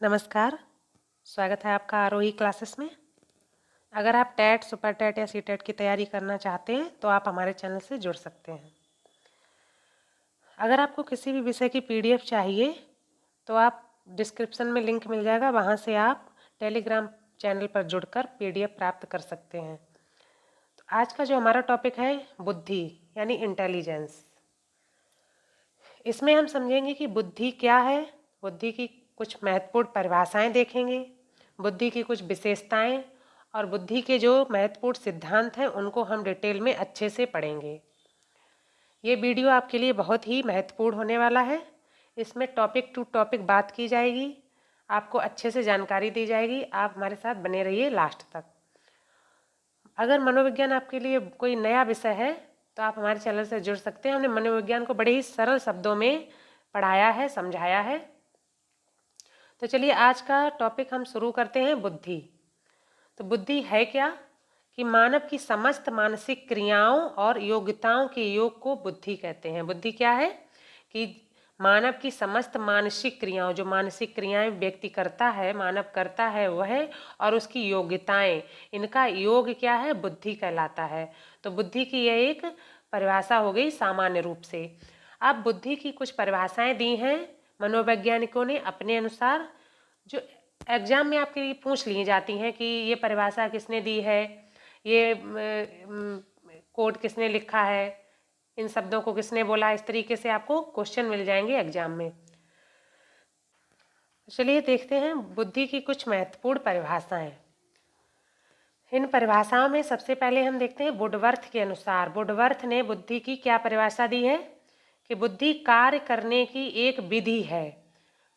नमस्कार, स्वागत है आपका आरोही क्लासेस में। अगर आप टेट, सुपर टेट या सी टेट की तैयारी करना चाहते हैं तो आप हमारे चैनल से जुड़ सकते हैं। अगर आपको किसी भी विषय की पीडीएफ चाहिए तो आप डिस्क्रिप्शन में लिंक मिल जाएगा, वहाँ से आप टेलीग्राम चैनल पर जुड़कर पीडीएफ प्राप्त कर सकते हैं। तो आज का जो हमारा टॉपिक है बुद्धि यानी इंटेलिजेंस। इसमें हम समझेंगे कि बुद्धि क्या है, बुद्धि की कुछ महत्वपूर्ण परिभाषाएं देखेंगे, बुद्धि की कुछ विशेषताएं और बुद्धि के जो महत्वपूर्ण सिद्धांत हैं उनको हम डिटेल में अच्छे से पढ़ेंगे। ये वीडियो आपके लिए बहुत ही महत्वपूर्ण होने वाला है। इसमें टॉपिक टू टॉपिक बात की जाएगी, आपको अच्छे से जानकारी दी जाएगी। आप हमारे साथ बने रहिए लास्ट तक। अगर मनोविज्ञान आपके लिए कोई नया विषय है तो आप हमारे चैनल से जुड़ सकते हैं। हमने मनोविज्ञान को बड़े ही सरल शब्दों में पढ़ाया है, समझाया है। तो चलिए आज का टॉपिक हम शुरू करते हैं, बुद्धि। तो बुद्धि है क्या कि मानव की समस्त मानसिक क्रियाओं और योग्यताओं के योग को बुद्धि कहते हैं। बुद्धि क्या है कि मानव की समस्त मानसिक क्रियाओं, जो मानसिक क्रियाएं व्यक्ति करता है, मानव करता है वह, और उसकी योग्यताएं, इनका योग क्या है, बुद्धि कहलाता है। तो बुद्धि की यह एक परिभाषा हो गई सामान्य रूप से। अब बुद्धि की कुछ परिभाषाएं दी हैं मनोवैज्ञानिकों ने अपने अनुसार, जो एग्जाम में आपके लिए पूछ ली जाती हैं कि ये परिभाषा किसने दी है, ये कोड किसने लिखा है, इन शब्दों को किसने बोला। इस तरीके से आपको क्वेश्चन मिल जाएंगे एग्जाम में। चलिए देखते हैं बुद्धि की कुछ महत्वपूर्ण परिभाषाएं। इन परिभाषाओं में सबसे पहले हम देखते हैं वुडवर्थ के अनुसार। वुडवर्थ ने बुद्धि की क्या परिभाषा दी है कि बुद्धि कार्य करने की एक विधि है।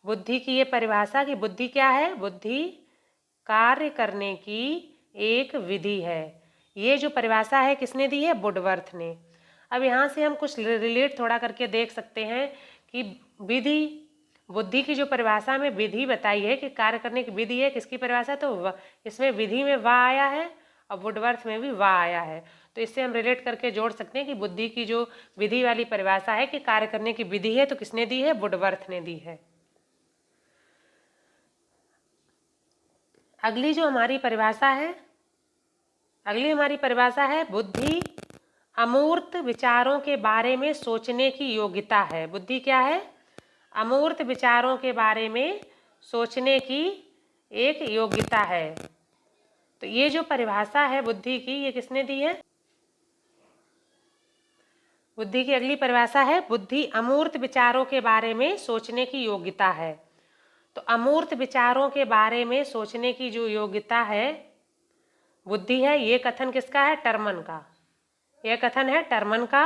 बुद्धि की ये परिभाषा कि बुद्धि क्या है, बुद्धि कार्य करने की एक विधि है। ये जो परिभाषा है किसने दी है, वुडवर्थ ने। अब यहाँ से हम कुछ रिलेट थोड़ा करके देख सकते हैं कि विधि, बुद्धि की जो परिभाषा में विधि बताई है कि कार्य करने की विधि है, किसकी परिभाषा, तो इसमें विधि में वा आया है और वुडवर्थ में भी वा आया है। तो इससे हम रिलेट करके जोड़ सकते हैं कि बुद्धि की जो विधि वाली परिभाषा है कि कार्य करने की विधि है, तो किसने दी है, वुडवर्थ ने दी है। अगली हमारी परिभाषा है बुद्धि अमूर्त विचारों के बारे में सोचने की योग्यता है। बुद्धि क्या है, अमूर्त विचारों के बारे में सोचने की एक योग्यता है। तो ये जो परिभाषा है बुद्धि की, ये किसने दी है, बुद्धि की अगली परिभाषा है बुद्धि अमूर्त विचारों के बारे में सोचने की योग्यता है। तो अमूर्त विचारों के बारे में सोचने की जो योग्यता है बुद्धि है, ये कथन किसका है, टर्मन का। यह कथन है टर्मन का।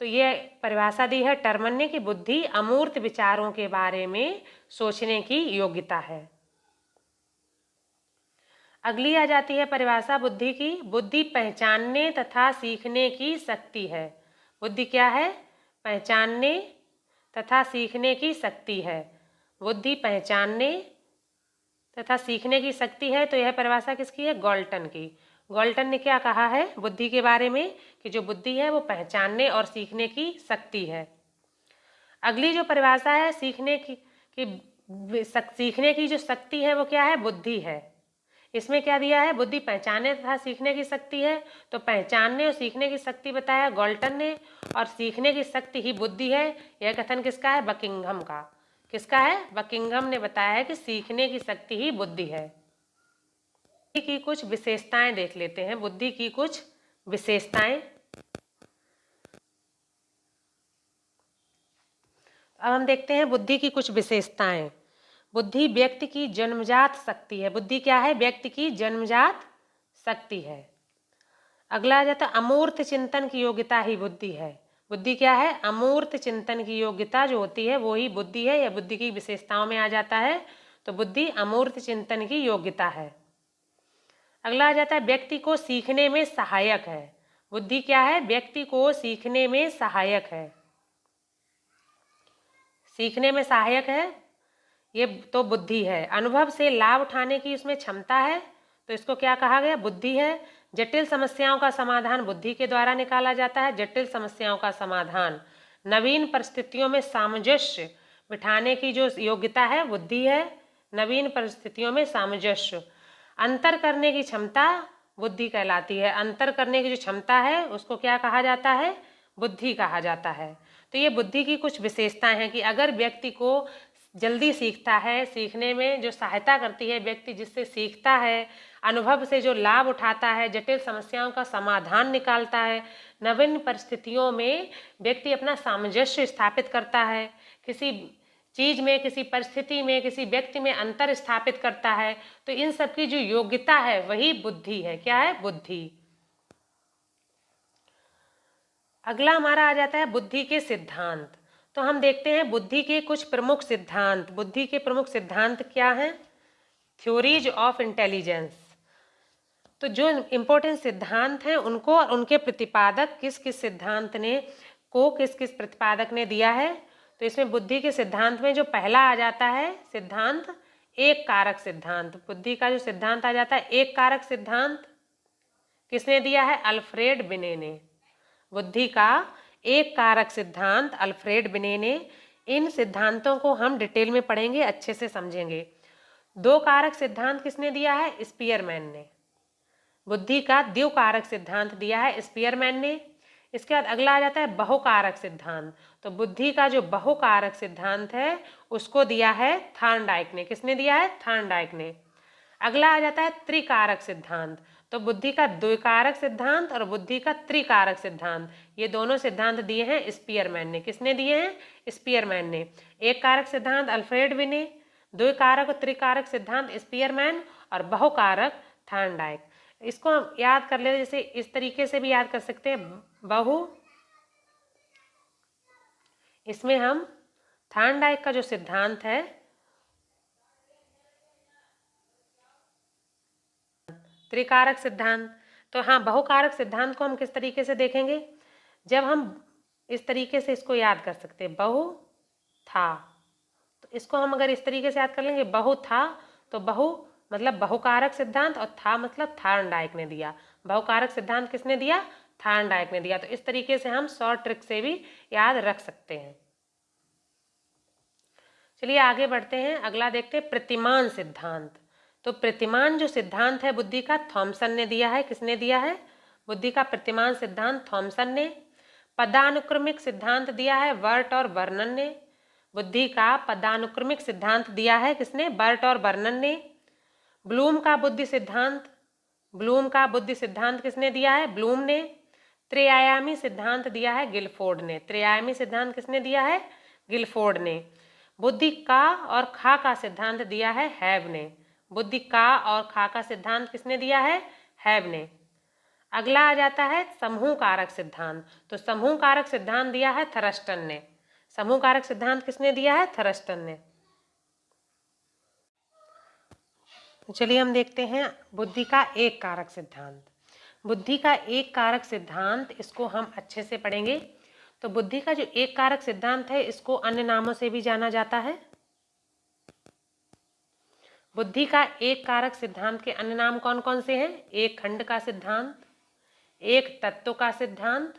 तो ये परिभाषा दी है टर्मन ने कि बुद्धि अमूर्त विचारों के बारे में सोचने की योग्यता है। अगली आ जाती है परिभाषा बुद्धि की, बुद्धि पहचानने तथा सीखने की शक्ति है। बुद्धि क्या है, पहचानने तथा सीखने की शक्ति है। बुद्धि पहचानने तथा सीखने की शक्ति है। तो यह परिभाषा किसकी है, गॉल्टन की। गॉल्टन ने क्या कहा है बुद्धि के बारे में कि जो बुद्धि है वो पहचानने और सीखने की शक्ति है। अगली जो परिभाषा है सीखने की सीखने की जो शक्ति है वो क्या है, बुद्धि है। इसमें क्या दिया है, बुद्धि पहचानने तथा सीखने की शक्ति है। तो पहचानने और सीखने की शक्ति बताया गॉल्टन ने, और सीखने की शक्ति ही बुद्धि है। यह कथन किसका है, बकिंघम का। किसका है, बकिंघम ने बताया है कि सीखने की शक्ति ही बुद्धि है। बुद्धि की कुछ विशेषताएं देख लेते हैं। बुद्धि की कुछ विशेषताएं, अब हम देखते हैं बुद्धि की कुछ विशेषताएं। बुद्धि व्यक्ति की जन्मजात शक्ति है। बुद्धि क्या है, व्यक्ति की जन्मजात शक्ति है। अगला आ जाता है अमूर्त चिंतन की योग्यता ही बुद्धि है। बुद्धि क्या है, अमूर्त चिंतन की योग्यता जो होती है वो ही बुद्धि है, या बुद्धि की विशेषताओं में आ जाता है। तो बुद्धि अमूर्त चिंतन की योग्यता है। अगला आ जाता है व्यक्ति को सीखने में सहायक है। बुद्धि क्या है, व्यक्ति को सीखने में सहायक है। सीखने में सहायक है ये तो बुद्धि है। अनुभव से लाभ उठाने की उसमें क्षमता है, तो इसको क्या कहा गया, बुद्धि है। जटिल समस्याओं का समाधान बुद्धि के द्वारा निकाला जाता है। जटिल समस्याओं का समाधान, नवीन परिस्थितियों में सामंजस्य बिठाने की जो योग्यता है बुद्धि है। नवीन परिस्थितियों में सामंजस्य, अंतर करने की क्षमता बुद्धि कहलाती है। अंतर करने की जो क्षमता है उसको क्या कहा जाता है? बुद्धि कहा जाता है। तो ये बुद्धि की कुछ विशेषताएं हैं कि अगर व्यक्ति को जल्दी सीखता है, सीखने में जो सहायता करती है, व्यक्ति जिससे सीखता है, अनुभव से जो लाभ उठाता है, जटिल समस्याओं का समाधान निकालता है, नवीन परिस्थितियों में व्यक्ति अपना सामंजस्य स्थापित करता है, किसी चीज में, किसी परिस्थिति में, किसी व्यक्ति में अंतर स्थापित करता है, तो इन सब की जो योग्यता है वही बुद्धि है। क्या है? बुद्धि। अगला हमारा आ जाता है बुद्धि के सिद्धांत। तो हम देखते हैं बुद्धि के कुछ प्रमुख सिद्धांत। बुद्धि के प्रमुख सिद्धांत क्या हैं? Theories of intelligence. तो जो इम्पोर्टेंट सिद्धांत हैं उनको और उनके प्रतिपादक किस किस सिद्धांत ने किस किस प्रतिपादक ने दिया है। तो इसमें बुद्धि के सिद्धांत में जो पहला आ जाता है सिद्धांत, एक कारक सिद्धांत। बुद्धि का जो सिद्धांत आ जाता है एक कारक सिद्धांत, किसने दिया है? अल्फ्रेड बिने ने। बुद्धि का एक कारक सिद्धांत अल्फ्रेड बिने ने। इन सिद्धांतों को हम डिटेल में पढ़ेंगे, अच्छे से समझेंगे। दो कारक सिद्धांत किसने दिया है? स्पीयरमैन ने। बुद्धि का द्विकारक सिद्धांत दिया है स्पीयरमैन ने। इसके बाद अगला आ जाता है बहुकारक सिद्धांत। तो बुद्धि का जो बहुकारक सिद्धांत है उसको दिया है थॉर्नडाइक ने। किसने दिया है? थॉर्नडाइक ने। अगला आ जाता है त्रिकारक सिद्धांत। तो बुद्धि का द्विकारक सिद्धांत और बुद्धि का त्रिकारक सिद्धांत, ये दोनों सिद्धांत दिए हैं स्पीयरमैन ने। किसने दिए हैं? स्पीयरमैन ने। एक कारक सिद्धांत अल्फ्रेड बिने, द्विकारक और त्रिकारक सिद्धांत स्पीयरमैन, और बहुकारक थॉर्नडाइक। इसको हम याद कर लेते, जैसे इस तरीके से भी याद कर सकते हैं बहु। इसमें हम थॉर्नडाइक का जो सिद्धांत है, त्रिकारक सिद्धांत। तो हाँ, बहुकारक सिद्धांत को हम किस तरीके से देखेंगे? जब हम इस तरीके से इसको याद कर सकते हैं, बहु था, तो इसको हम अगर इस तरीके से याद कर लेंगे, बहु था, तो बहु मतलब बहुकारक सिद्धांत और था मतलब थॉर्नडाइक ने दिया। बहुकारक सिद्धांत किसने दिया? थॉर्नडाइक ने दिया। तो इस तरीके से हम शॉर्ट ट्रिक से भी याद रख सकते हैं। चलिए आगे बढ़ते हैं, अगला देखते हैं प्रतिमान सिद्धांत। तो प्रतिमान जो सिद्धांत है बुद्धि का, थॉमसन ने दिया है। किसने दिया है? बुद्धि का प्रतिमान सिद्धांत थॉमसन ने। पदानुक्रमिक सिद्धांत दिया है वर्ट और बर्नन ने। बुद्धि का पदानुक्रमिक सिद्धांत दिया है किसने? बर्ट और बर्नन ने। ब्लूम का बुद्धि सिद्धांत, ब्लूम का बुद्धि सिद्धांत किसने दिया है? ब्लूम ने। त्रिआयामी सिद्धांत दिया है गिलफोर्ड ने। त्रिआयामी सिद्धांत किसने दिया है? गिलफोर्ड ने। बुद्धि का और खा का सिद्धांत दिया है हैब ने। बुद्धि का और खा का सिद्धांत किसने दिया है? हैब ने। अगला आ जाता है समूह कारक सिद्धांत। तो समूह कारक सिद्धांत दिया है थरस्टन ने। समूह कारक सिद्धांत किसने दिया है? थरस्टन ने। तो चलिए हम देखते हैं बुद्धि का एक कारक सिद्धांत। बुद्धि का एक कारक सिद्धांत, इसको हम अच्छे से पढ़ेंगे। तो बुद्धि का जो एक कारक सिद्धांत है इसको अन्य नामों से भी जाना जाता है। बुद्धि का एक कारक सिद्धांत के अन्य नाम कौन कौन से हैं? एक खंड का सिद्धांत, एक तत्व का सिद्धांत,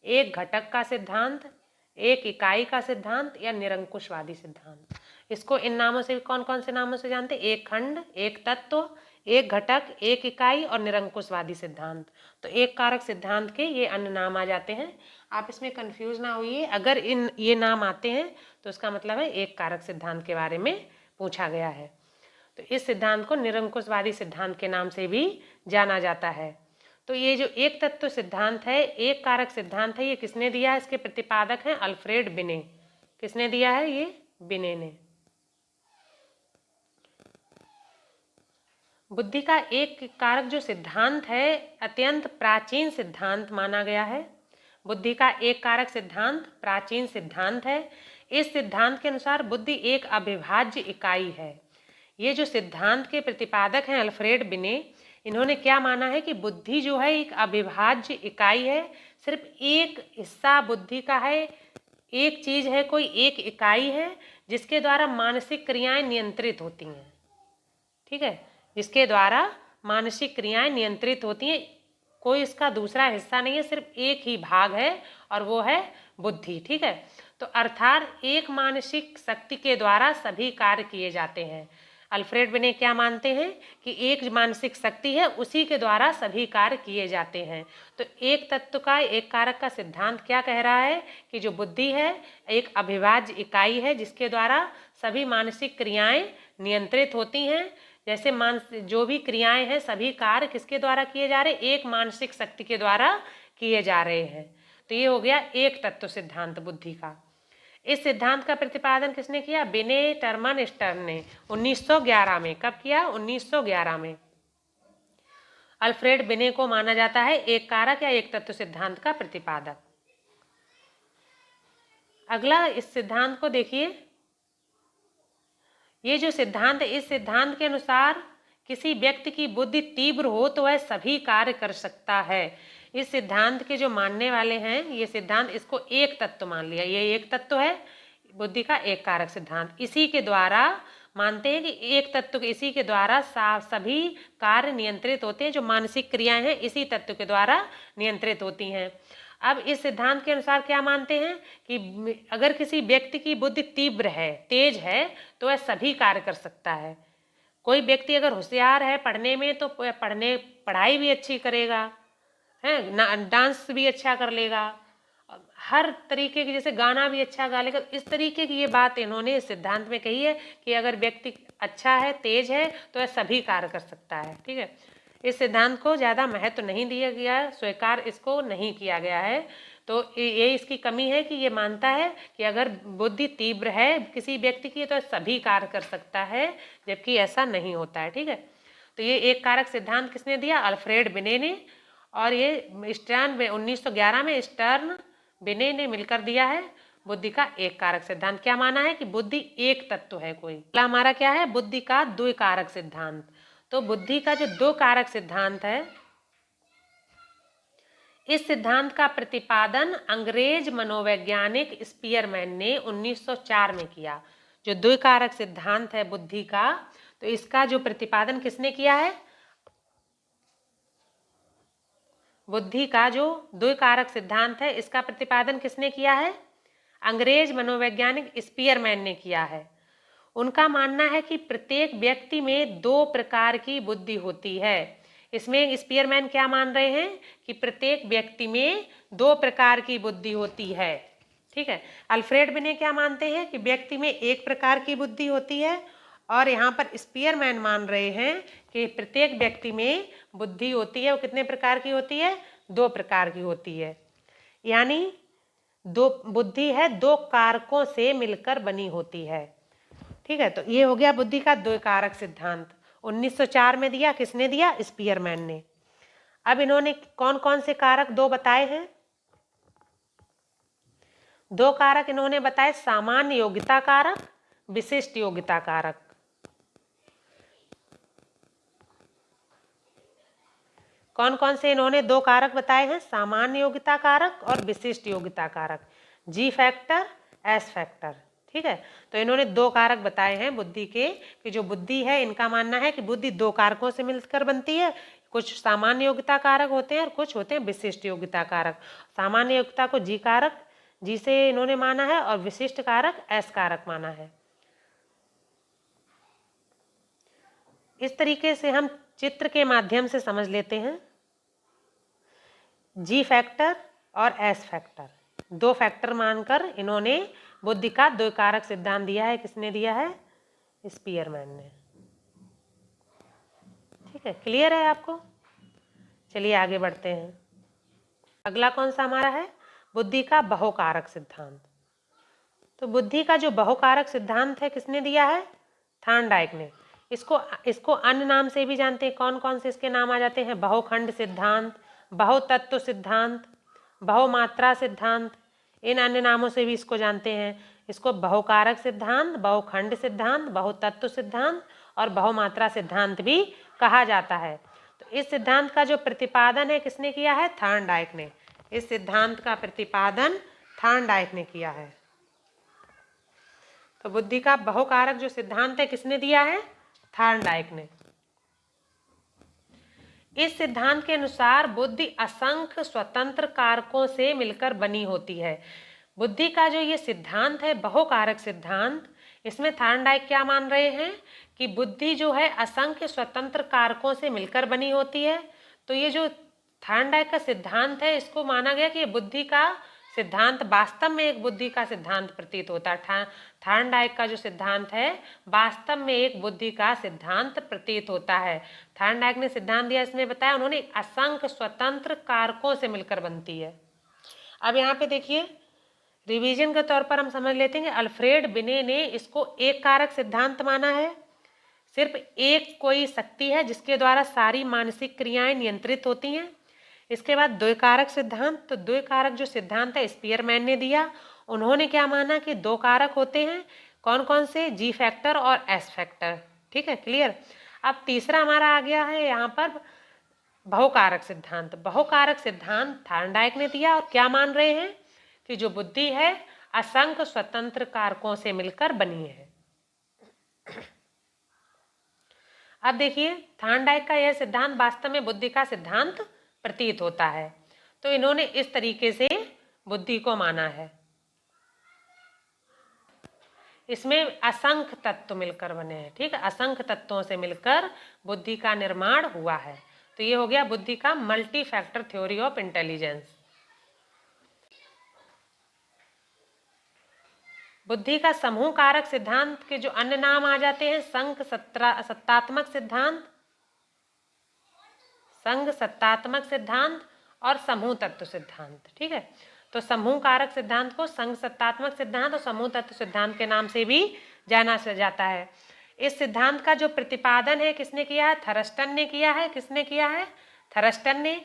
एक घटक का सिद्धांत, एक इकाई का सिद्धांत या निरंकुशवादी सिद्धांत। इसको इन नामों से कौन कौन से नामों से जानते हैं? एक खंड, एक तत्व, एक घटक, एक इकाई और निरंकुशवादी सिद्धांत। तो एक कारक सिद्धांत के ये अन्य नाम आ जाते हैं। आप इसमें कंफ्यूज ना होइए, अगर इन ये नाम आते हैं तो इसका मतलब है एक कारक सिद्धांत के बारे में पूछा गया है। तो इस सिद्धांत को निरंकुशवादी सिद्धांत के नाम से भी जाना जाता है। तो ये जो एक तत्व सिद्धांत है, एक कारक सिद्धांत है, ये किसने दिया है? इसके प्रतिपादक हैं अल्फ्रेड बिने। किसने दिया है? ये बिने ने। बुद्धि का एक कारक जो सिद्धांत है अत्यंत प्राचीन सिद्धांत माना गया है। बुद्धि का एक कारक सिद्धांत प्राचीन सिद्धांत है। इस सिद्धांत के अनुसार बुद्धि एक अविभाज्य इकाई है। ये जो सिद्धांत के प्रतिपादक हैं अल्फ्रेड बिने, इन्होंने क्या माना है कि बुद्धि जो है एक अविभाज्य इकाई है। सिर्फ एक हिस्सा बुद्धि का है, एक चीज है, कोई एक इकाई है जिसके द्वारा मानसिक क्रियाएं नियंत्रित होती हैं। ठीक है, जिसके द्वारा मानसिक क्रियाएं नियंत्रित होती हैं। कोई इसका दूसरा हिस्सा नहीं है, सिर्फ एक ही भाग है और वो है बुद्धि। ठीक है, तो अर्थात एक मानसिक शक्ति के द्वारा सभी कार्य किए जाते हैं। अल्फ्रेड बिने क्या मानते हैं कि एक मानसिक शक्ति है, उसी के द्वारा सभी कार्य किए जाते हैं। तो एक तत्व का एक कारक का सिद्धांत क्या कह रहा है कि जो बुद्धि है एक अविभाज्य इकाई है जिसके द्वारा सभी मानसिक क्रियाएं नियंत्रित होती हैं। जैसे जो भी क्रियाएं हैं सभी कार्य किसके द्वारा किए जा रहे हैं, एक मानसिक शक्ति के द्वारा किए जा रहे हैं। तो ये हो गया एक तत्व सिद्धांत बुद्धि का। इस सिद्धांत का प्रतिपादन किसने किया, बिने टर्मन स्टर्न ने 1911 में। कब किया, 1911 में। अल्फ्रेड बिने को माना जाता है एक कारक या एक तत्व सिद्धांत का प्रतिपादक। अगला इस सिद्धांत को देखिए, ये जो सिद्धांत है इस सिद्धांत के अनुसार किसी व्यक्ति की बुद्धि तीव्र हो तो वह सभी कार्य कर सकता है। इस सिद्धांत के जो मानने वाले हैं ये सिद्धांत इसको एक तत्व मान लिया, ये एक तत्व है बुद्धि का एक कारक सिद्धांत। इसी के द्वारा मानते हैं कि एक तत्व के इसी के द्वारा सभी कार्य नियंत्रित होते हैं, जो मानसिक क्रियाएं हैं इसी तत्व के द्वारा नियंत्रित होती हैं। अब इस सिद्धांत के अनुसार क्या मानते हैं कि अगर किसी व्यक्ति की बुद्धि तीव्र है, तेज है, तो वह सभी कार्य कर सकता है। कोई व्यक्ति अगर होशियार है पढ़ने में तो पढ़ाई भी अच्छी करेगा, है डांस भी अच्छा कर लेगा, हर तरीके की, जैसे गाना भी अच्छा गा लेगा। इस तरीके की ये बात इन्होंने इस सिद्धांत में कही है कि अगर व्यक्ति अच्छा है, तेज है, तो वह सभी कार्य कर सकता है। ठीक है, इस सिद्धांत को ज़्यादा महत्व नहीं दिया गया है, स्वीकार इसको नहीं किया गया है। तो ये इसकी कमी है कि ये मानता है कि अगर बुद्धि तीव्र है किसी व्यक्ति की तो सभी कार्य कर सकता है, जबकि ऐसा नहीं होता है। ठीक है, तो ये एक कारक सिद्धांत किसने दिया, अल्फ्रेड बिने ने। और ये स्टर्न 1911 में स्टर्न बिने ने मिलकर दिया है बुद्धि का एक कारक सिद्धांत। क्या माना है कि बुद्धि एक तत्व है कोई। अगला हमारा क्या है, बुद्धि का द्वि कारक सिद्धांत। तो बुद्धि का जो दो कारक सिद्धांत है, इस सिद्धांत का प्रतिपादन अंग्रेज मनोवैज्ञानिक स्पीयरमैन ने 1904 में किया। जो द्विकारक सिद्धांत है बुद्धि का, तो इसका जो प्रतिपादन किसने किया है, बुद्धि का जो द्विकारक सिद्धांत है इसका प्रतिपादन किसने किया है, अंग्रेज मनोवैज्ञानिक स्पीयरमैन ने किया है। उनका मानना है कि प्रत्येक व्यक्ति में दो प्रकार की बुद्धि होती है। इसमें स्पीयरमैन क्या मान रहे हैं कि प्रत्येक व्यक्ति में दो प्रकार की बुद्धि होती है। ठीक है, अल्फ्रेड बिने क्या मानते हैं कि व्यक्ति में एक प्रकार की बुद्धि होती है, और यहाँ पर स्पीयरमैन मान रहे हैं कि प्रत्येक व्यक्ति में बुद्धि होती है, वो कितने प्रकार की होती है, दो प्रकार की होती है। यानी दो बुद्धि है दो कारकों से मिलकर बनी होती है। ठीक है, तो ये हो गया बुद्धि का दो कारक सिद्धांत। 1904 में दिया, किसने दिया, स्पीयरमैन ने। अब इन्होंने कौन कौन से कारक दो बताए हैं, दो कारक इन्होंने बताए, सामान्य योग्यता कारक, विशिष्ट योग्यता कारक। कौन कौन से इन्होंने दो कारक बताए हैं, सामान्य योग्यता कारक और विशिष्ट योग्यता कारक, जी फैक्टर, एस फैक्टर। ठीक है, तो इन्होंने दो कारक बताए हैं बुद्धि के, कि जो बुद्धि है इनका मानना है कि बुद्धि दो कारकों से मिलकर बनती है। कुछ सामान्य योग्यता कारक होते हैं और कुछ होते हैं विशिष्ट योग्यता कारक। सामान्य योग्यता को जी कारक, जी से इन्होंने माना है, और विशिष्ट कारक एस कारक माना है। इस तरीके से हम चित्र के माध्यम से समझ लेते हैं। जी फैक्टर और एस फैक्टर, दो फैक्टर मानकर इन्होंने बुद्धि का दो कारक सिद्धांत दिया है। किसने दिया है, स्पीयरमैन ने। ठीक है, क्लियर है आपको। चलिए आगे बढ़ते हैं। अगला कौन सा हमारा है, बुद्धि का बहुकारक सिद्धांत। तो बुद्धि का जो बहुकारक सिद्धांत है किसने दिया है, थॉर्नडाइक ने। इसको अन्य नाम से भी जानते हैं। कौन कौन से इसके नाम आ जाते हैं, बहुखंड सिद्धांत, बहुतत्व सिद्धांत, बहुमात्रा सिद्धांत, इन अन्य नामों से भी इसको जानते हैं। इसको बहुकारक सिद्धांत, बहुखंड सिद्धांत, बहुतत्व सिद्धांत और बहुमात्रा सिद्धांत भी कहा जाता है। तो इस सिद्धांत का जो प्रतिपादन है किसने किया है, थॉर्नडाइक ने। इस सिद्धांत का प्रतिपादन थॉर्नडाइक ने किया है। तो बुद्धि का बहुकारक जो सिद्धांत है किसने दिया है, थॉर्नडाइक ने। इस सिद्धांत के अनुसार बुद्धि असंख्य स्वतंत्र कारकों से मिलकर बनी होती है। बुद्धि का जो ये सिद्धांत है बहुकारक सिद्धांत, इसमें थार्नडाइक क्या मान रहे हैं कि बुद्धि जो है असंख्य स्वतंत्र कारकों से मिलकर बनी होती है। तो ये जो थार्नडाइक का सिद्धांत है, इसको माना गया कि ये बुद्धि का सिद्धांत वास्तव में एक बुद्धि का सिद्धांत प्रतीत होता है। थार्नडाइक का जो सिद्धांत है वास्तव में एक बुद्धि का सिद्धांत प्रतीत होता है। थार्नडाइक ने सिद्धांत दिया, इसमें बताया उन्होंने असंख्य स्वतंत्र कारकों से मिलकर बनती है। अब यहाँ पे देखिए, रिवीजन के तौर पर हम समझ लेते हैं कि अल्फ्रेड बिने ने इसको एक कारक सिद्धांत माना है। सिर्फ एक कोई शक्ति है जिसके द्वारा सारी मानसिक क्रियाएं नियंत्रित होती हैं। इसके बाद द्वैकारक सिद्धांत, तो द्वैकारक जो सिद्धांत है स्पीयरमैन ने दिया। उन्होंने क्या माना कि दो कारक होते हैं, कौन कौन से, जी फैक्टर और एस फैक्टर। ठीक है, क्लियर। अब तीसरा हमारा आ गया है यहाँ पर बहुकारक सिद्धांत। बहुकारक सिद्धांत थार्नडाइक ने दिया और क्या मान रहे हैं कि जो बुद्धि है असंख्य स्वतंत्र कारकों से मिलकर बनी है। अब देखिए, थार्नडाइक का यह सिद्धांत वास्तव में बुद्धि का सिद्धांत प्रतीत होता है। तो इन्होंने इस तरीके से बुद्धि को माना है। इसमें असंख्य तत्व मिलकर बने हैं। ठीक है, असंख्य तत्वों से मिलकर बुद्धि का निर्माण हुआ है। तो ये हो गया बुद्धि का multi factor theory of intelligence. बुद्धि का समूह कारक सिद्धांत के जो अन्य नाम आ जाते हैं, संघ सत्तात्मक सिद्धांत, संघ सत्तात्मक सिद्धांत और समूह तत्व सिद्धांत। ठीक है, तो समूह कारक सिद्धांत को संघ सत्तात्मक सिद्धांत और समूह तत्व सिद्धांत के नाम से भी जाना जाता है। इस सिद्धांत का जो प्रतिपादन है किसने किया है, थरस्टन ने किया है। किसने किया है, थरस्टन ने।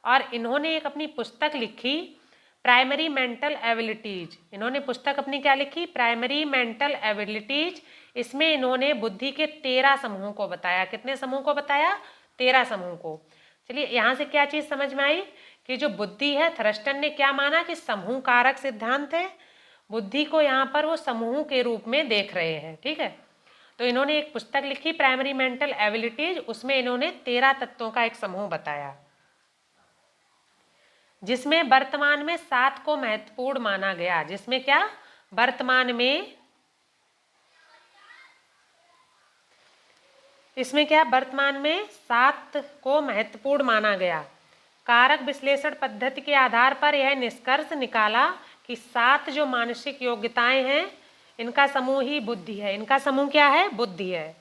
और इन्होंने एक अपनी पुस्तक लिखी, प्राइमरी मेंटल एबिलिटीज। इन्होंने पुस्तक अपनी क्या लिखी, प्राइमरी मेंटल एबिलिटीज। इसमें इन्होंने बुद्धि के 13 समूहों को बताया। कितने समूह को बताया, 13 समूह को। चलिए, यहाँ से क्या चीज समझ में आई कि जो बुद्धि है, थरस्टन ने क्या माना कि समूह कारक सिद्धांत है। बुद्धि को यहाँ पर वो समूह के रूप में देख रहे हैं। ठीक है, तो इन्होंने एक पुस्तक लिखी प्राइमरी मेंटल एबिलिटीज, उसमें इन्होंने 13 तत्वों का एक समूह बताया, जिसमें वर्तमान में 7 को महत्वपूर्ण माना गया। जिसमें क्या, वर्तमान में, इसमें क्या, वर्तमान में 7 को महत्वपूर्ण माना गया। कारक विश्लेषण पद्धति के आधार पर यह निष्कर्ष निकाला कि 7 जो मानसिक योग्यताएं हैं, इनका समूह ही बुद्धि है। इनका समूह क्या है, बुद्धि है।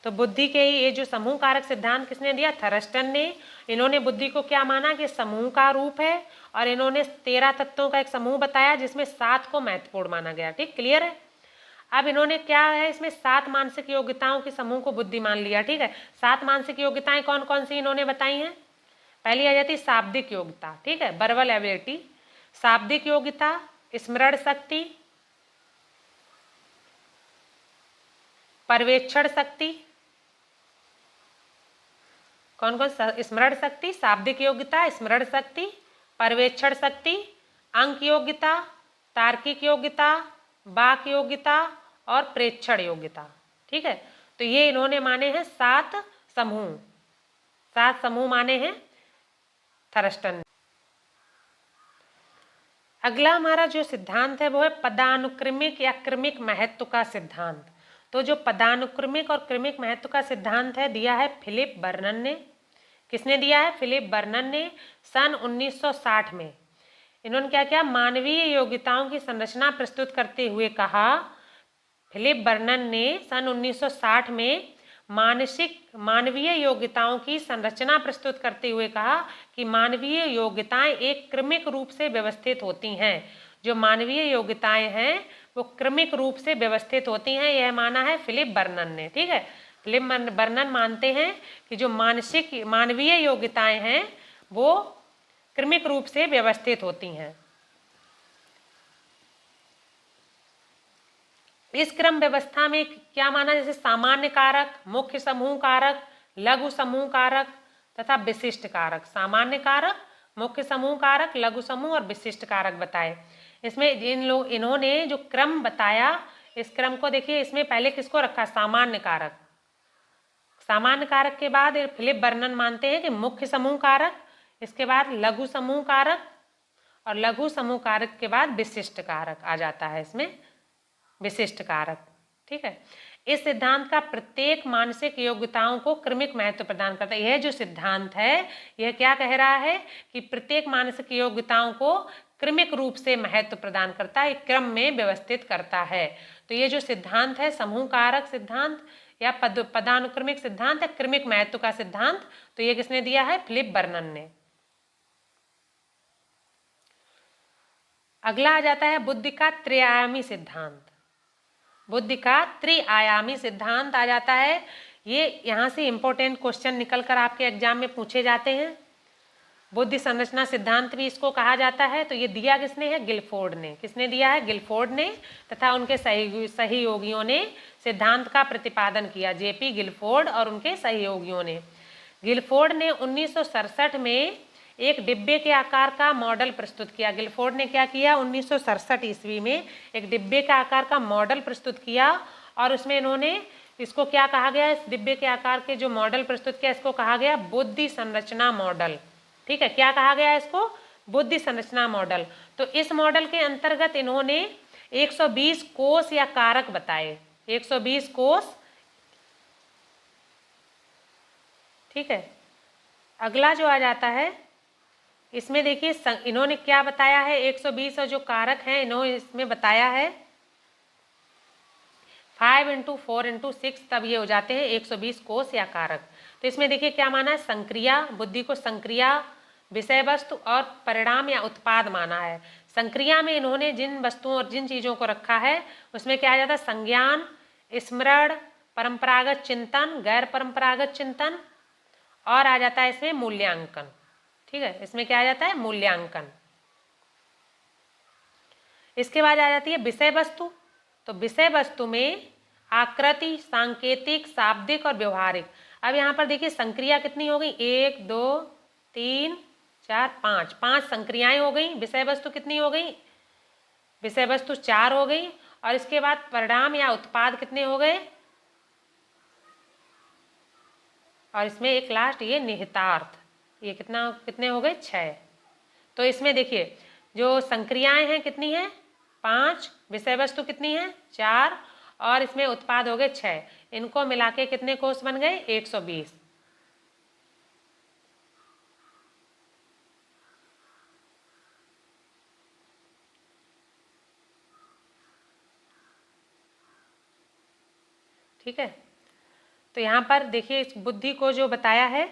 तो बुद्धि के ही ये जो समूह कारक सिद्धांत किसने दिया, थरस्टन ने। इन्होंने बुद्धि को क्या माना कि समूह का रूप है, और इन्होंने 13 तत्वों का एक समूह बताया जिसमें 7 को महत्वपूर्ण माना गया। ठीक, क्लियर है। अब इन्होंने क्या है, इसमें 7 मानसिक योग्यताओं के समूह को बुद्धि मान लिया। ठीक है, 7 मानसिक योग्यताएं कौन कौन सी इन्होंने बताई हैं। पहली आ जाती शाब्दिक योग्यता। ठीक है, वर्बल एबिलिटी। शाब्दिक योग्यता, स्मरण शक्ति, पर्यवेक्षण शक्ति। कौन कौन, स्मरण शक्ति, शाब्दिक योग्यता, स्मरण शक्ति, पर्यवेक्षण शक्ति, अंक योग्यता, तार्किक योग्यता, वाक योग्यता और प्रेक्षण योग्यता। ठीक है, तो ये इन्होंने माने हैं 7 समूह। 7 समूह माने हैं थरस्टन। अगला हमारा जो सिद्धांत है वो है पदानुक्रमिक या क्रमिक महत्व का सिद्धांत। तो जो पदानुक्रमिक और क्रमिक महत्व का सिद्धांत है, दिया है फिलिप बर्नन ने। किसने दिया है, फिलिप बर्नन ने, सन 1960 में। इन्होंने क्या किया, मानवीय योग्यताओं की संरचना प्रस्तुत करते हुए कहा, फिलिप बर्नन ने सन 1960 में मानवीय योग्यताओं की संरचना प्रस्तुत करते हुए कहा कि मानवीय योग्यताएं एक क्रमिक रूप से व्यवस्थित होती हैं। जो मानवीय योग्यताएं हैं वो क्रमिक रूप से व्यवस्थित होती हैं, यह माना है फिलिप बर्नन ने। ठीक है, फिलिप बर्नन मानते हैं कि जो मानवीय योग्यताएं हैं वो क्रमिक रूप से व्यवस्थित होती हैं। इस क्रम व्यवस्था में क्या माना, जैसे सामान्य कारक, मुख्य समूह कारक, लघु समूह कारक तथा विशिष्ट कारक। सामान्य कारक, मुख्य समूह कारक, लघु समूह और विशिष्ट कारक बताए। इसमें इन्होंने जो क्रम बताया, इस क्रम को देखिए, इसमें पहले किसको रखा, सामान्य कारक। सामान्य कारक के बाद फिलिप बर्नन मानते हैं कि मुख्य समूह कारक, इसके बाद लघु समूह कारक, और लघु समूह कारक के बाद विशिष्ट कारक आ जाता है इसमें, विशिष्ट कारक। ठीक है। इस सिद्धांत का प्रत्येक मानसिक योग्यताओं को क्रमिक महत्व प्रदान करता है। यह जो सिद्धांत है यह क्या कह रहा है कि प्रत्येक मानसिक योग्यताओं को क्रमिक रूप से महत्व प्रदान करता है, क्रम में व्यवस्थित करता है। तो ये जो सिद्धांत है समूह कारक सिद्धांत या पदानुक्रमिक सिद्धांत है, क्रमिक महत्व का सिद्धांत, तो ये किसने दिया है? फिलिप बर्नन ने। अगला आ जाता है बुद्धि का त्रिआयामी सिद्धांत। बुद्धि का त्रिआयामी सिद्धांत आ जाता है। ये यहाँ से इंपॉर्टेंट क्वेश्चन निकलकर आपके एग्जाम में पूछे जाते हैं। बुद्धि संरचना सिद्धांत भी इसको कहा जाता है। तो ये दिया किसने है? गिलफोर्ड ने। किसने दिया है? गिलफोर्ड ने, तथा उनके सहयोगियों ने सिद्धांत का प्रतिपादन किया, जेपी गिलफोर्ड और उनके सहयोगियों ने। गिलफोर्ड ने 1967 में एक डिब्बे के आकार का मॉडल प्रस्तुत किया। गिलफोर्ड ने क्या किया? 1967 ईस्वी में एक डिब्बे का आकार का मॉडल प्रस्तुत किया और उसमें इन्होंने इसको क्या कहा गया? इस डिब्बे के आकार के जो मॉडल प्रस्तुत किया इसको कहा गया बुद्धि संरचना मॉडल। ठीक है, क्या कहा गया इसको? बुद्धि संरचना मॉडल। तो इस मॉडल के अंतर्गत इन्होंने 120 कोष या कारक बताए, 120 कोष। ठीक है, अगला जो आ जाता है इसमें देखिए इन्होंने क्या बताया है? 120 और जो कारक हैं इन्होंने इसमें बताया है 5 × 4 × 6, तब ये हो जाते हैं 120 कोष या कारक। तो इसमें देखिए क्या माना है? संक्रिया, बुद्धि को संक्रिया, विषय वस्तु और परिणाम या उत्पाद माना है। संक्रिया में इन्होंने जिन वस्तुओं और जिन चीजों को रखा है उसमें क्या आ जाता है? संज्ञान, स्मरण, परंपरागत चिंतन, गैर परंपरागत चिंतन, और आ जाता है इसमें मूल्यांकन। ठीक है, इसमें क्या आ जाता है? मूल्यांकन। इसके बाद आ जाती है विषय वस्तु। तो विषय वस्तु में आकृति, सांकेतिक, शाब्दिक और व्यवहारिक। अब यहाँ पर देखिए संक्रिया कितनी हो गई? 1 2 3 4 5, 5 संक्रियाएं हो गई। विषय वस्तु कितनी हो गई? विषय वस्तु 4 हो गई। और इसके बाद परिणाम या उत्पाद कितने हो गए? और इसमें एक लास्ट ये निहितार्थ, ये कितने हो गए? 6। तो इसमें देखिए जो संक्रियाएं हैं कितनी हैं? 5, विषय वस्तु कितनी है? 4, और इसमें उत्पाद हो गए 6। इनको मिला के कितने कोष बन गए? 120। ठीक है, तो यहाँ पर देखिए इस बुद्धि को जो बताया है,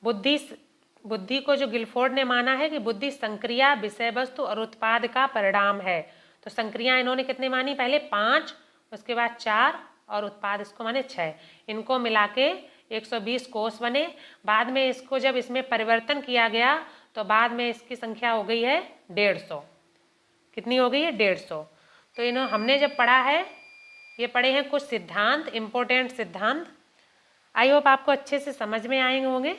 बुद्धि को जो गिलफोर्ड ने माना है कि बुद्धि संक्रिया, विषय वस्तु और उत्पाद का परिणाम है। तो संक्रिया इन्होंने कितने मानी? पहले 5, उसके बाद 4, और उत्पाद इसको माने 6। इनको मिला के 120 कोष बने। बाद में इसको जब इसमें परिवर्तन किया गया तो बाद में इसकी संख्या हो गई है 150। कितनी हो गई है? 150। तो हमने जब पढ़ा है, ये पढ़े हैं कुछ सिद्धांत, इम्पोर्टेंट सिद्धांत। आई होप आपको अच्छे से समझ में आए होंगे।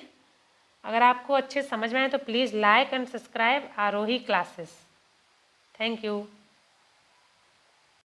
अगर आपको अच्छे से समझ में आए तो please like and subscribe Aarohi classes. Thank you.